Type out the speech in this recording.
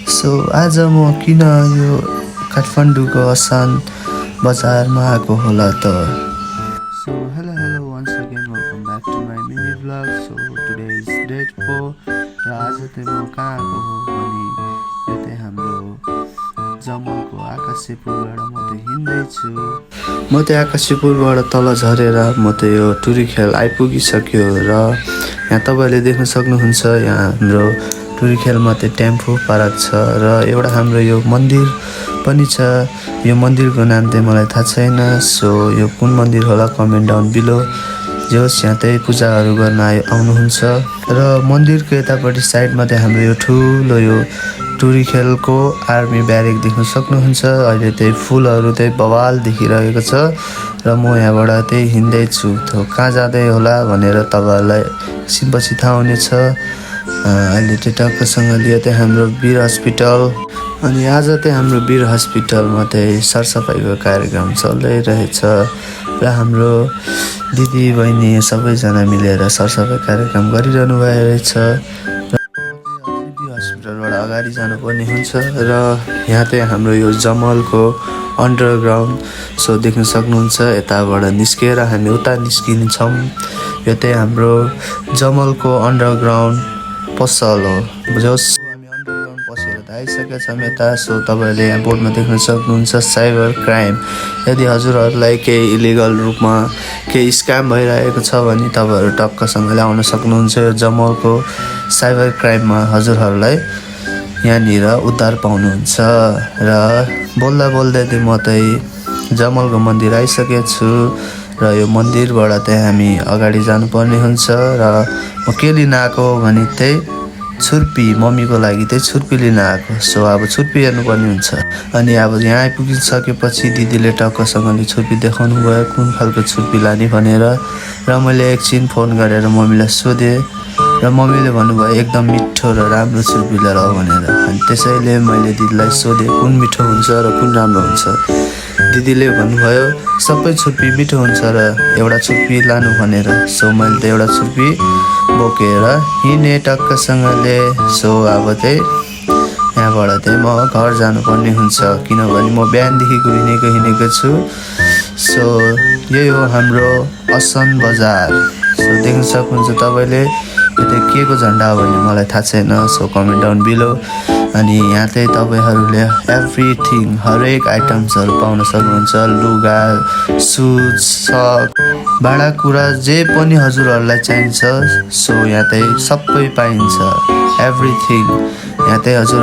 So आज म किन यो काठमाडौँको असान बजारमा आएको होला त? So hello once again welcome back to my mini vlog. So today is date 4 र आज चाहिँ म कहाँ आएको हो भने यो चाहिँ हाम्रो जमलको आकाशेपुरबाट म चाहिँ हिँड्दैछु। म चाहिँ आकाशेपुरबाट तल झरेर म चाहिँ यो टुरीखेल आइपुगिसक्यो र यहाँ तपाईँहरूले देख्न सक्नुहुन्छ यहाँ हाम्रो टुरीखेलमा चाहिँ टेम्पो पार्क छ र एउटा हाम्रो यो मन्दिर पनि छ। यो मन्दिरको नाम चाहिँ मलाई थाहा छैन, सो यो कुन मन्दिर होला कमेन्ट डाउन बिलो। जे होस् यहाँ चाहिँ पूजाहरू गर्न आउनुहुन्छ र मन्दिरको यतापट्टि साइडमा चाहिँ हाम्रो यो ठुलो यो टुरीखेलको आर्मी ब्यारेक देख्न सक्नुहुन्छ। अहिले चाहिँ फुलहरू चाहिँ बवाल देखिरहेको छ र म यहाँबाट चाहिँ हिँड्दैछु। कहाँ जाँदै होला भनेर तपाईँहरूलाई एकछिनपछि थाहा हुनेछ। अहिले चाहिँ टक्कसँगले चाहिँ हाम्रो वीर हस्पिटल अनि आज चाहिँ हाम्रो वीर हस्पिटलमा चाहिँ सरसफाइको कार्यक्रम चलिरहेछ र हाम्रो दिदी बहिनी सबैजना मिलेर सरसफाइ कार्यक्रम गरिरहनु भएको रहेछ। हस्पिटलबाट अगाडि जानुपर्ने हुन्छ र यहाँ चाहिँ हाम्रो यो जमलको अन्डरग्राउन्ड सो देख्न सक्नुहुन्छ। यताबाट निस्केर हामी उता निस्किन्छौँ। यो चाहिँ हाम्रो जमलको अन्डरग्राउन्ड पसल हो। जस हामी अन्डरग्राउन्ड पसेर त आइसकेका छौँ यता। सो तपाईँहरूले यहाँ बोर्डमा देख्न सक्नुहुन्छ साइबर क्राइम। यदि हजुरहरूलाई केही इलिगल रूपमा केही स्क्याम भइरहेको छ भने तपाईँहरू टक्कसँगले आउन सक्नुहुन्छ। यो जमलको साइबर क्राइममा हजुरहरूलाई यहाँनिर उद्धार पाउनुहुन्छ। र बोल्दा बोल्दै चाहिँ म चाहिँ जमलको मन्दिर आइसकेको छु र यो मन्दिरबाट चाहिँ हामी अगाडि जानुपर्ने हुन्छ र म के लिन आएको भने चाहिँ छुर्पी, मम्मीको लागि चाहिँ छुर्पी लिन आएको। सो अब छुर्पी हेर्नुपर्ने हुन्छ। अनि अब यहाँ आइपुगिसकेपछि दिदीले टक्कसँगले छुर्पी देखाउनु भयो कुन खालको छुर्पी लाने भनेर र मैले एकछिन फोन गरेर मम्मीलाई सोधेँ र मम्मीले भन्नुभयो एकदम मिठो र राम्रो छुर्पी लिएर आऊ भनेर। अनि त्यसैले मैले दिदीलाई सोधेँ कुन मिठो हुन्छ र कुन राम्रो हुन्छ। दिदीले भन्नुभयो सबै छुर्पी मिठो हुन्छ र एउटा छुर्पी लानु भनेर। सो मैले त एउटा छुर्पी बोकेर हिँडेँ टक्कसँगले। सो अब चाहिँ यहाँबाट चाहिँ म घर जानुपर्ने हुन्छ किनभने म बिहानदेखिको हिँडेको छु। सो यही हो हाम्रो असन बजार। सो देख्न सक्नुहुन्छ तपाईँले। यो चाहिँ के को झन्डा हो भने मलाई थाहा छैन, सो कमेन्ट डाउन बिलो। अनि यहाँ चाहिँ तपाईँहरूले एभ्रिथिङ हरेक आइटम्सहरू पाउन सक्नुहुन्छ। लुगा, सुज, सक, भाँडाकुँडा जे पनि हजुरहरूलाई चाहिन्छ सो यहाँ चाहिँ सबै पाइन्छ। एभ्रिथिङ यहाँ चाहिँ हजुर